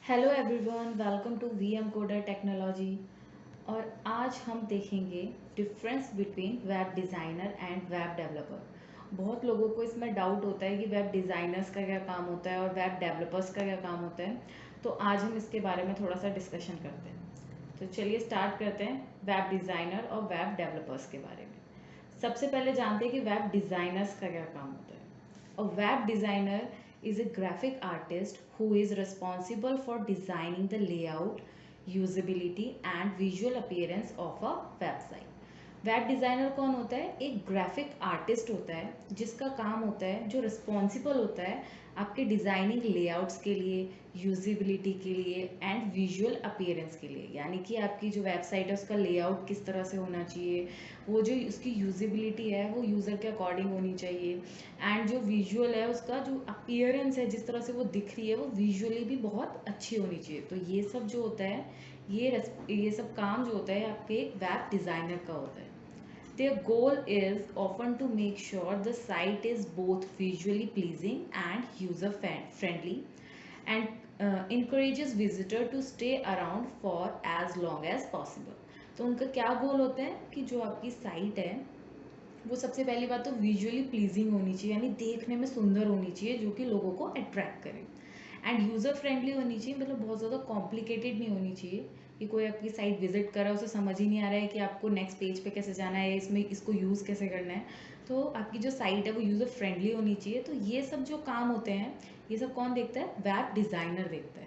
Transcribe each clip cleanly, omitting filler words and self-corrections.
Hello everyone, welcome to VM coder technology. और आज हम देखेंगे difference between web designer and web developer. बहुत लोगों को इसमें डाउट होता है कि वेब डिज़ाइनर्स का क्या काम होता है और वेब डेवलपर्स का क्या काम होता है। तो आज हम इसके बारे में थोड़ा सा डिस्कशन करते हैं। तो चलिए स्टार्ट करते हैं वेब डिज़ाइनर और वेब डेवलपर्स के बारे में। सबसे पहले जानते हैं कि वेब डिज़ाइनर्स का क्या काम होता है। A web designer is a graphic artist who is responsible for designing the layout, usability and visual appearance of a website. Web designer कौन होता है? एक ग्राफिक आर्टिस्ट होता है जिसका काम होता है, जो रिस्पॉन्सिबल होता है आपके डिज़ाइनिंग लेआउट्स के लिए, यूजिबिलिटी के लिए एंड विजुअल अपीयरेंस के लिए। यानी कि आपकी जो वेबसाइट है उसका लेआउट किस तरह से होना चाहिए, वो जो उसकी यूजिबिलिटी है वो यूज़र के अकॉर्डिंग होनी चाहिए, एंड जो विजुअल है उसका जो अपीयरेंस है, जिस तरह से वो दिख रही है, वो विजुअली भी बहुत अच्छी होनी चाहिए। तो ये सब जो होता है, ये सब काम जो होता है आपके एक वेब डिज़ाइनर का होता है। Their goal is often to make sure the site is both visually pleasing and user friendly, and encourages visitor to stay around for as long as possible. तो उनका क्या गोल होता है कि जो आपकी साइट है वो सबसे पहली बात तो विजुअली प्लीजिंग होनी चाहिए, यानी देखने में सुंदर होनी चाहिए, जो कि लोगों को अट्रैक्ट करे। एंड यूज़र फ्रेंडली होनी चाहिए, मतलब बहुत ज़्यादा कॉम्प्लिकेटेड नहीं होनी चाहिए कि कोई आपकी साइट विजिट कर रहा है उसे समझ ही नहीं आ रहा है कि आपको नेक्स्ट पेज पे कैसे जाना है, इसमें इसको यूज़ कैसे करना है। तो आपकी जो साइट है वो यूज़र फ्रेंडली होनी चाहिए। तो ये सब जो काम होते हैं, ये सब कौन देखता है? वेब डिज़ाइनर देखता है।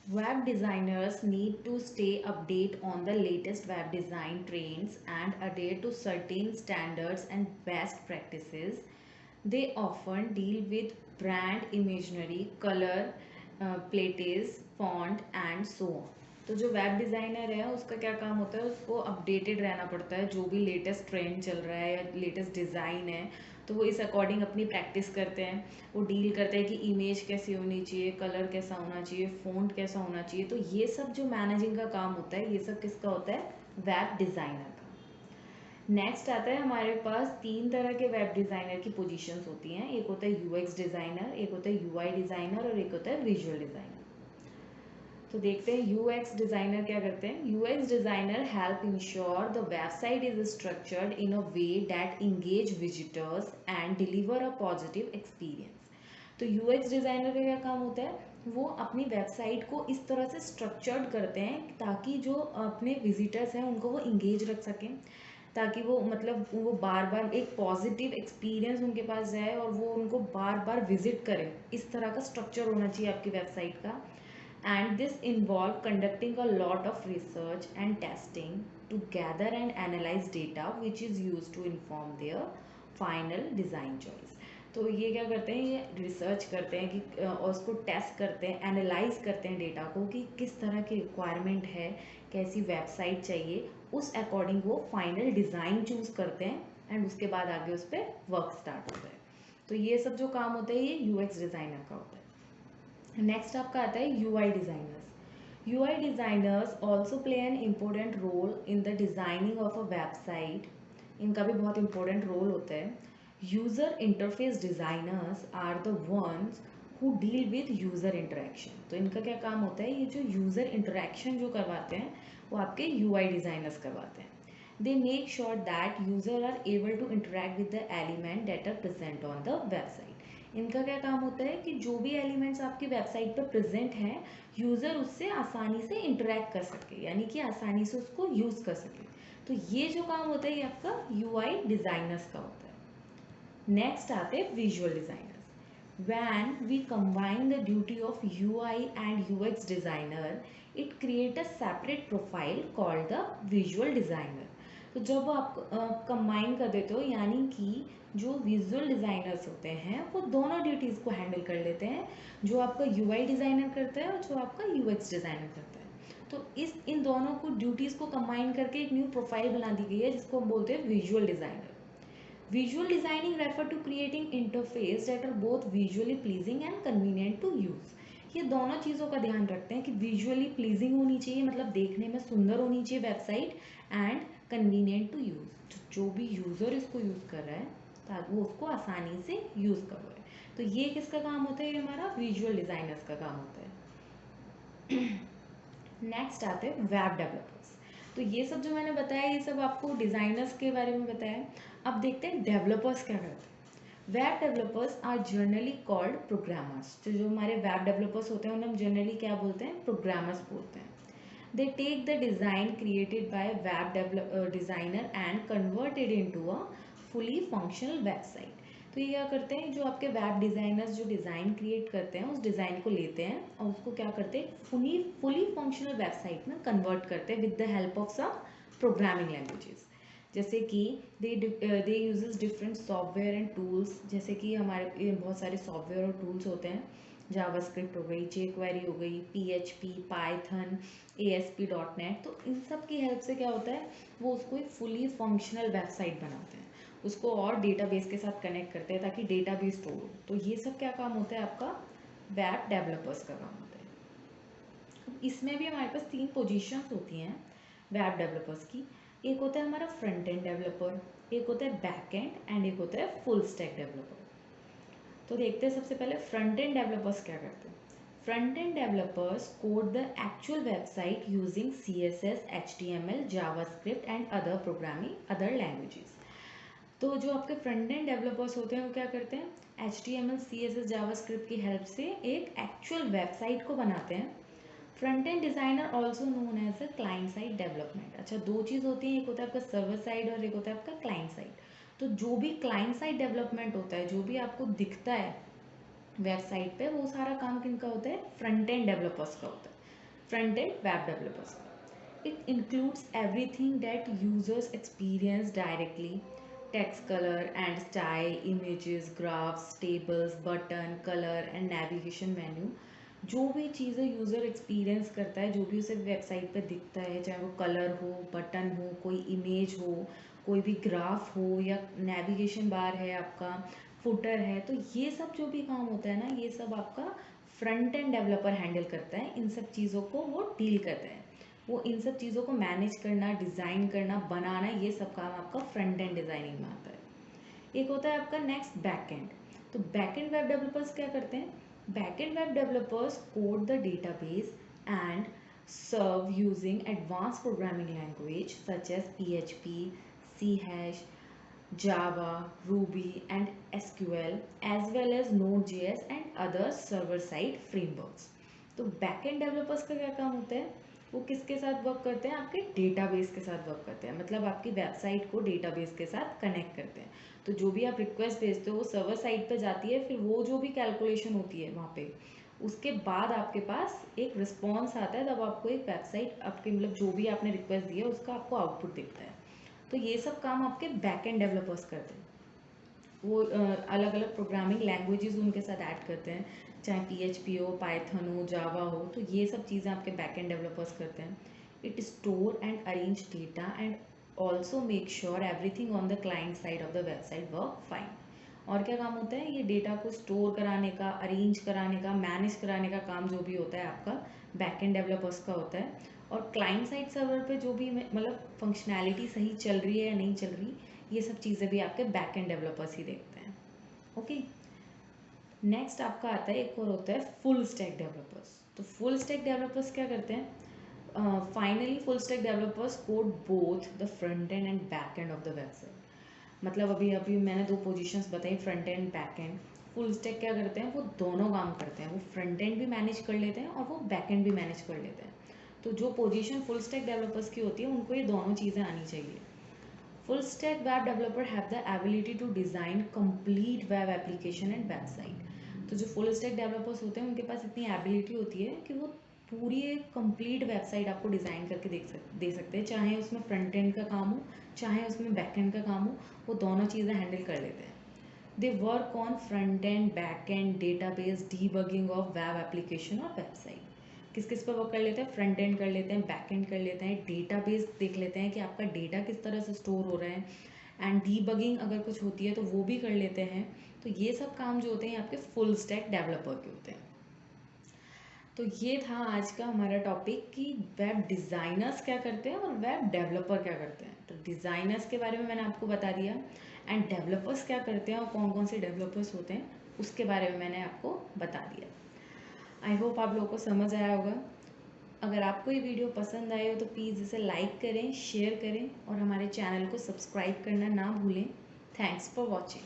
Web designers need to stay update on the latest web design trends and adhere to certain standards and best practices. They often deal with brand imagery, color, plates, font and so on. तो जो web designer है उसका क्या काम होता है? उसको updated रहना पड़ता है, जो भी लेटेस्ट ट्रेंड चल रहा है या लेटेस्ट डिज़ाइन है तो वो इस अकॉर्डिंग अपनी प्रैक्टिस करते हैं। वो डील करते हैं कि इमेज कैसी होनी चाहिए, कलर कैसा होना चाहिए, फ़ॉन्ट कैसा होना चाहिए। तो ये सब जो मैनेजिंग का काम होता है, ये सब किसका होता है? वेब डिज़ाइनर का। नेक्स्ट आता है हमारे पास तीन तरह के वेब डिज़ाइनर की पोजीशंस होती हैं। एक होता है यूएक्स डिज़ाइनर, एक होता है यूआई डिज़ाइनर और एक होता है विजुअल डिज़ाइनर। तो देखते हैं यूएक्स डिज़ाइनर क्या करते हैं। UX designer help ensure the website is structured in a way that engage visitors and deliver a positive experience. तो यूएक्स डिज़ाइनर का क्या काम होता है? वो अपनी वेबसाइट को इस तरह से स्ट्रक्चर्ड करते हैं ताकि जो अपने विजिटर्स हैं उनको वो इंगेज रख सकें, ताकि वो मतलब वो बार बार एक पॉजिटिव एक्सपीरियंस उनके पास जाए और वो उनको बार बार विजिट करें। इस तरह का स्ट्रक्चर होना चाहिए आपकी वेबसाइट का। And this involved conducting a lot of research and testing to gather and analyze data which is used to inform their final design choice. तो ये क्या करते हैं? ये रिसर्च करते हैं कि और उसको टेस्ट करते हैं, एनालाइज करते हैं डेटा को कि किस तरह की रिक्वायरमेंट है, कैसी वेबसाइट चाहिए, उस अकॉर्डिंग वो फाइनल डिज़ाइन चूज़ करते हैं एंड उसके बाद आगे उस पर वर्क स्टार्ट होता है। तो ये सब जो काम होता है ये यूएक्स डिज़ाइनर का होता है। नेक्स्ट आपका आता है UI designers. UI designers also play an important role in the designing of a website. इनका भी बहुत इंपॉर्टेंट रोल होता है। User interface designers are the ones who deal with user interaction. तो इनका क्या काम होता है? ये जो यूज़र इंटरेक्शन जो करवाते हैं वो आपके यूआई डिज़ाइनर्स करवाते हैं। they make sure that user are able to interact with the element that are present on the website. इनका क्या काम होता है कि जो भी एलिमेंट्स आपकी वेबसाइट पर प्रेजेंट हैं, यूज़र उससे आसानी से इंटरेक्ट कर सके, यानी कि आसानी से उसको यूज़ कर सके। तो ये जो काम होता है ये आपका यूआई डिज़ाइनर्स का होता है। नेक्स्ट आते हैं visual designers. When we combine the duty of UI and UX designer, it create a separate profile called the visual designer. तो जब आप कंबाइन कर देते हो, यानी कि जो विजुअल डिज़ाइनर्स होते हैं वो दोनों ड्यूटीज़ को हैंडल कर लेते हैं, जो आपका यूआई डिज़ाइनर करता है और जो आपका यूएक्स डिज़ाइनर करता है। तो इन दोनों को ड्यूटीज़ को कंबाइन करके एक न्यू प्रोफाइल बना दी गई है जिसको हम बोलते हैं visual designer. Visual designing refer to creating interface that are both visually pleasing and convenient to use. ये दोनों चीज़ों का ध्यान रखते हैं कि विजुअली प्लीजिंग होनी चाहिए, मतलब देखने में सुंदर होनी चाहिए website, and convenient to use, जो भी यूज़र इसको यूज़ कर रहा है ताकि वो उसको आसानी से यूज़ कर पाए। तो ये किसका काम होता है? ये हमारा विजुअल डिज़ाइनर्स का काम होता है। नेक्स्ट आते हैं वेब डेवलपर्स। तो ये सब जो मैंने बताया ये सब आपको डिज़ाइनर्स के बारे में बताया। अब देखते हैं डेवलपर्स क्या करते हैं। Web developers are generally called programmers. तो जो हमारे वेब डेवलपर्स होते हैं उन्हें हम जनरली क्या बोलते हैं, प्रोग्रामर्स बोलते हैं। They take the design created by web designer and converted into a fully functional website. तो ये क्या करते हैं, जो आपके वेब डिज़ाइनर्स जो डिज़ाइन क्रिएट करते हैं उस डिज़ाइन को लेते हैं और उसको क्या करते हैं, फुली फंक्शनल वेबसाइट में कन्वर्ट करते हैं with the help of some programming languages. जैसे कि they uses different software and tools. जैसे कि हमारे बहुत सारे सॉफ्टवेयर और टूल्स होते हैं, जावास्क्रिप्ट हो गई, जेक्वेरी हो गई, पीएचपी, पाइथन, ASP.NET। तो इन सब की हेल्प से क्या होता है, वो उसको एक फुली फंक्शनल वेबसाइट बनाते हैं, उसको और डेटाबेस के साथ कनेक्ट करते हैं ताकि डेटाबेस स्टोर हो। तो ये सब क्या काम होता है, आपका वेब डेवलपर्स का काम होता है। अब इसमें भी हमारे पास 3 पोजीशंस होती हैं वेब डेवलपर्स की। एक होता है हमारा फ्रंट एंड डेवलपर, एक होता है बैक एंड एंड एक होता है फुल स्टैक डेवलपर। तो देखते हैं सबसे पहले फ्रंट एंड डेवलपर्स क्या करते हैं। Front and developers code the actual website using CSS, HTML, JavaScript and other programming other languages. तो जो आपके फ्रंट एंड डेवलपर्स होते हैं वो क्या करते हैं, HTML, CSS, जावास्क्रिप्ट की हेल्प से एक एक्चुअल वेबसाइट को बनाते हैं। Front end designer also known as a client side development. अच्छा, दो चीज़ होती है, एक होता है आपका सर्वर साइड और एक होता है आपका क्लाइंट साइड। तो जो भी क्लाइंट साइड डेवलपमेंट होता है, जो भी आपको दिखता है वेबसाइट पे, वो सारा काम किनका होता है, फ्रंट एंड डेवलपर्स का होता है, फ्रंट एंड वेब डेवलपर्स का। It includes everything that users experience directly: text, color and style, images, graphs, tables, button, color and navigation menu। जो भी चीज़ें यूज़र एक्सपीरियंस करता है, जो भी उसे वेबसाइट पे दिखता है, चाहे वो कलर हो, बटन हो, कोई इमेज हो, कोई भी ग्राफ हो या नेविगेशन बार है आपका, फुटर है, तो ये सब जो भी काम होता है ना, ये सब आपका फ्रंट एंड डेवलपर हैंडल करता है। इन सब चीज़ों को वो डील करते हैं, वो इन सब चीज़ों को मैनेज करना, डिज़ाइन करना, बनाना, ये सब काम आपका फ्रंट एंड डिज़ाइनिंग में आता है। एक होता है आपका नेक्स्ट बैक एंड। तो बैक एंड वेब डेवलपर्स क्या करते हैं, back end web developers code the database and serve using advance programming language such as PHP, C#, Java, Ruby and SQL as well as Node.js and other server side frameworks। तो back and developers का क्या काम होता है, वो किसके साथ work करते हैं, आपके डेटाबेस के साथ वर्क करते हैं। मतलब आपकी वेबसाइट को डेटाबेस के साथ कनेक्ट करते हैं। तो जो भी आप रिक्वेस्ट भेजते हो वो सर्वर साइट पे जाती है, फिर वो जो भी कैलकुलेशन होती है वहाँ पे, उसके बाद आपके पास एक रिस्पॉन्स आता है, तब आपको एक वेबसाइट आपके मतलब जो भी आपने रिक्वेस्ट दी है उसका आपको आउटपुट दिखता है। तो ये सब काम आपके बैक एंड डेवलपर्स करते हैं। वो अलग अलग प्रोग्रामिंग लैंग्वेजेस उनके साथ ऐड करते हैं, चाहे PHP हो, पाइथन हो, जावा हो, तो ये सब चीज़ें आपके बैक एंड डेवलपर्स करते हैं। It store and arrange data and also make sure everything on the client side of the website work fine. और क्या काम होता है, ये डेटा को स्टोर कराने का, अरेंज कराने का, मैनेज कराने का काम जो भी होता है आपका बैक एंड डेवलपर्स का होता है। और क्लाइंट साइड सर्वर पे जो भी मतलब फंक्शनैलिटी सही चल रही है या नहीं चल रही, ये सब चीज़ें भी आपके बैक एंड डेवलपर्स ही देखते हैं। ओके, नेक्स्ट आपका आता है एक और होता है फुल स्टैक डेवलपर्स। तो फुल स्टैक डेवलपर्स क्या करते हैं, finally full stack developers code both the front end and back end of the website. मतलब अभी अभी मैंने 2 पोजीशंस बताई, front end back and. Full stack क्या करते हैं, वो दोनों काम करते हैं, वो फ्रंट एंड भी मैनेज कर लेते हैं और वो बैक एंड भी मैनेज कर लेते हैं। तो जो पोजीशन फुल स्टैक डेवलपर्स की होती है उनको ये दोनों चीज़ें आनी चाहिए। Full stack web developer have the ability to design complete web application and website। तो जो full stack developers होते हैं उनके पास इतनी एबिलिटी होती है कि वो पूरी एक कंप्लीट वेबसाइट आपको डिज़ाइन करके दे सकते हैं, चाहे उसमें फ्रंट एंड का काम हो, चाहे उसमें बैक एंड का काम हो, वो दोनों चीज़ें हैंडल कर लेते हैं। They work on front end, back and, database, debugging of web application और वेबसाइट। किस किस पर वर्क कर लेते हैं, फ्रंट एंड कर लेते हैं, बैक एंड कर लेते हैं, डेटाबेस देख लेते हैं कि आपका डेटा किस तरह से स्टोर हो रहा है, एंड डीबगिंग अगर कुछ होती है तो वो भी कर लेते हैं। तो ये सब काम जो होते हैं आपके फुल स्टैक डेवलपर के होते हैं। तो ये था आज का हमारा टॉपिक कि वेब डिज़ाइनर्स क्या करते हैं और वेब डेवलपर क्या करते हैं। तो डिज़ाइनर्स के बारे में मैंने आपको बता दिया, एंड डेवलपर्स क्या करते हैं और कौन कौन से डेवलपर्स होते हैं उसके बारे में मैंने आपको बता दिया। आई होप आप लोगों को समझ आया होगा। अगर आपको ये वीडियो पसंद आए हो तो प्लीज़ इसे लाइक करें, शेयर करें और हमारे चैनल को सब्सक्राइब करना ना भूलें। Thanks for watching.